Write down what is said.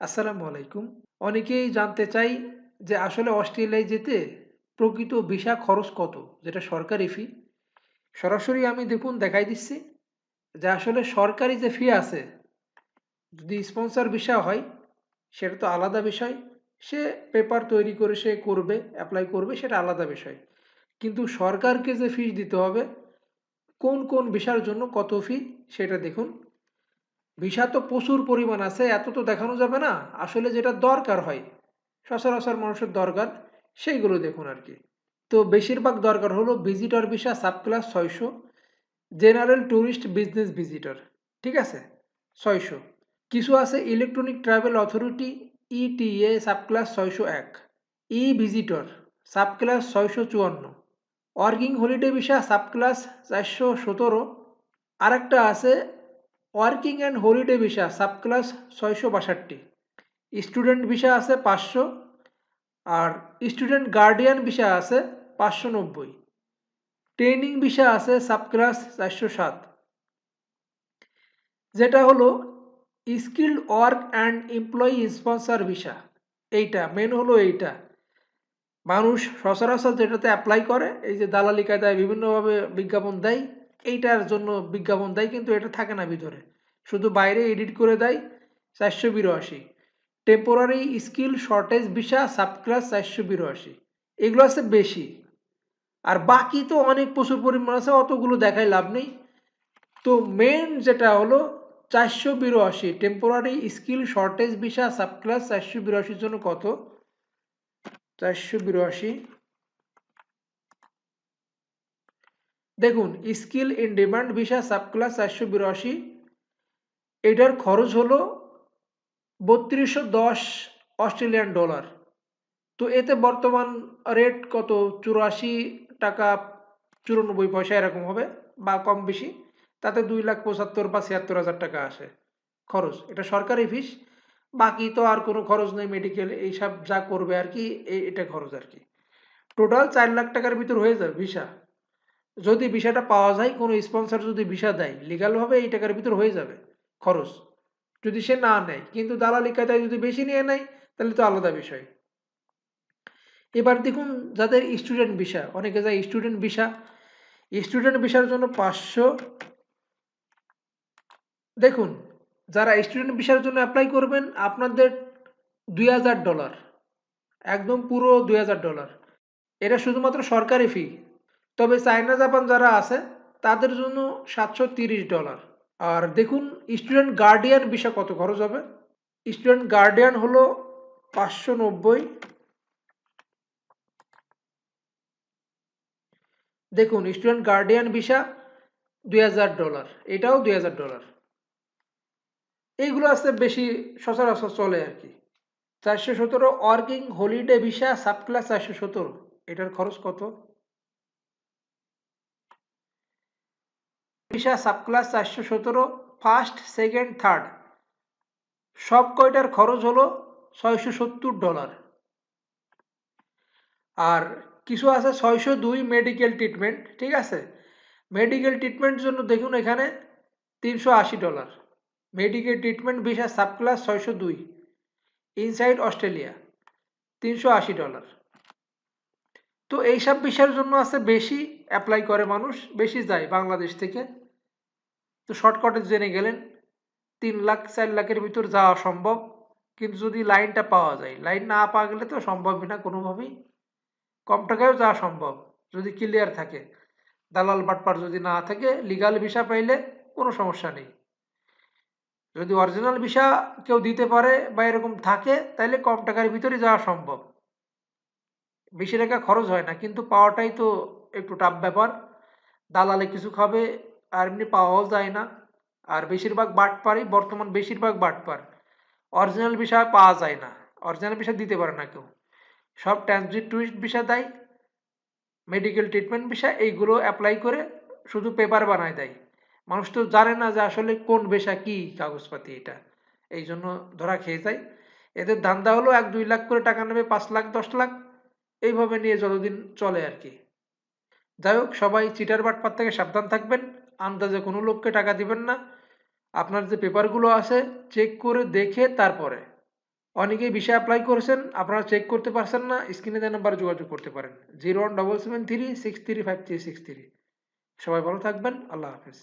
আসসালামু আলাইকুম। অনেকেই জানতে চাই যে আসলে অস্ট্রেলিয়ায় যেতে প্রকৃত ভিসা খরচ কত? যেটা সরকারি ফি। সরাসরি আমি দেখুন দেখাই দিচ্ছি যে আসলে সরকারি যে ফি আছে, যদি স্পন্সর ভিসা হয় সেটা তো আলাদা বিষয়। সে পেপার তৈরি করে সে করবে, অ্যাপ্লাই করবে সেটা আলাদা বিষয়। কিন্তু সরকারকে যে ফিস দিতে হবে, কোন কোন ভিসার জন্য কত ফি সেটা দেখুন। ভিসা তো প্রচুর পরিমাণ আছে, এত তো দেখানো যাবে না। আসলে যেটা দরকার হয়, সচরাচর মানুষের দরকার, সেইগুলো দেখুন আর কি। তো বেশিরভাগ দরকার হলো visitor visa sub class 600, general tourist business visitor, ঠিক আছে, 600। কিছু আছে electronic travel authority ETA sub class 601, E visitor sub class 654, working holiday visa sub class 417। আরেকটা আছে working and holiday visa sub class 662। Student visa আছে 500, আর student guardian visa আছে 590। Training visa আছে সাব ক্লাস 407, যেটা হলো skilled work and employee sponsor visa. এইটা main হলো এইটা। মানুষ সচরাচর যেটাতে অ্যাপ্লাই করে, এই যে দালালি কায়দায় বিভিন্নভাবে বিজ্ঞাপন দেয়, এইটার জন্য বিজ্ঞাপন দেয় কিন্তু এটা থাকে না ভিতরে, শুধু বাইরে এডিট করে দেয়। 482 temporary skill shortage visa sub class 482, এগুলো আছে বেশি। আর বাকি তো অনেক প্রচুর পরিমাণ আছে, অতগুলো দেখায় লাভ নেই। তো মেন যেটা হলো 482 temporary skill shortage visa sub class 482 জন্য কত? 482 দেখুন, skill in demand visa sub class 482, এটার খরচ হলো 3210 অস্ট্রেলিয়ান ডলার। তো এতে বর্তমান রেট কত? 84 টাকা 94 পয়সা এরকম হবে, বা কম বেশি। তাতে 2,75,000 বা 76,000 টাকা আসে খরচ। এটা সরকারি ফিস। বাকি তো আর কোনো খরচ নেই, মেডিকেল এইসব যা করবে আর কি, এটা খরচ আর কি। টোটাল 4 লাখ টাকার ভিতর হয়ে যাবে ভিসা। যদি ভিসাটা পাওয়া যায়, কোনো স্পন্সর যদি ভিসা দেয় লিগালভাবে, এই টাকার ভিতর হয়ে যাবে খরচ। যদি সে না নেয়, কিন্তু দালালি কায়দায় যদি বেশি নিয়ে নেয়, তাহলে তো আলাদা বিষয়। এবার দেখুন, যাদের স্টুডেন্ট ভিসা, অনেকে যায় স্টুডেন্ট ভিসা, স্টুডেন্ট ভিসার জন্য 500। দেখুন, যারা স্টুডেন্ট ভিসার জন্য অ্যাপ্লাই করবেন, আপনাদের $2,000, একদম পুরো $2,000। এটা শুধুমাত্র সরকারি ফি। তবে চায়না জাপান যারা আছে, তাদের জন্য $730। আর দেখুন, স্টুডেন্ট গার্ডিয়ান ভিসা কত খরচ হবে। স্টুডেন্ট গার্ডিয়ান হলো 590। দেখুন, স্টুডেন্ট গার্ডিয়ান ভিসা $2,000, এটাও $2,000। এইগুলো আছে বেশি, সচরাচর চলে আর কি। 417 working holiday visa sub class 417, এটার খরচ কত? Visa sub class 417, first second third সব কয়টার খরচ হলো $670। আর কিছু আছে 602 মেডিকেল ট্রিটমেন্ট, ঠিক আছে। মেডিকেল ট্রিটমেন্টের জন্য দেখুন এখানে $380। Medical treatment visa sub class 602, inside Australia, $380। তো এইসব বিষয়ের জন্য আছে বেশি, অ্যাপ্লাই করে মানুষ, বেশি যায় বাংলাদেশ থেকে। তো শর্টকাটে জেনে গেলেন 3 লাখ 4 লাখের ভিতর যাওয়া সম্ভব। কিন্তু যদি লাইনটা পাওয়া যায়, লাইন না পাওয়া গেলে তো সম্ভবই না কোনোভাবেই। কম টাকায়ও যাওয়া সম্ভব যদি ক্লিয়ার থাকে, দালাল বাটপার যদি না থাকে। লিগাল ভিসা পাইলে কোনো সমস্যা নেই। যদি অরিজিনাল ভিসা কেউ দিতে পারে বা এরকম থাকে, তাহলে কম টাকার ভিতরে যাওয়া সম্ভব। বেশি টাকা খরচ হয় না, কিন্তু পাওয়াটাই তো একটু টাফ ব্যাপার। দালালে কিছু খাবে, আর এমনি পাওয়াও যায় না। আর বেশিরভাগ বাটপারই বর্তমান, বেশিরভাগ বাটপার। অরিজিনাল ভিসা পাওয়া যায় না, অরিজিনাল ভিসা দিতে পারে না কেউ। সব ট্রানজিট টুরিস্ট ভিসা দেয়, মেডিকেল ট্রিটমেন্ট ভিসা, এইগুলো অ্যাপ্লাই করে শুধু পেপার বানায় দেয়। মানুষ তো জানে না যে আসলে কোন ভিসা কি কাগজপাতি এটা, এই জন্য ধরা খেয়ে যায়। এদের ধান্দা হলো 1-2 লাখ করে টাকা নেবে, 5 লাখ 10 লাখ, এইভাবে নিয়ে যতদিন চলে আর কি। যাই হোক, সবাই চিটার বাটপার থেকে সাবধান থাকবেন। আন্দাজে কোনো লোককে টাকা দিবেন না। আপনার যে পেপারগুলো আছে চেক করে দেখে তারপরে। অনেকেই ভিসা অ্যাপ্লাই করেছেন, আপনারা চেক করতে পারছেন না, স্ক্রিনে দেওয়া নাম্বারে যোগাযোগ করতে পারেন 01773 635 363। সবাই ভালো থাকবেন, আল্লাহ হাফেজ।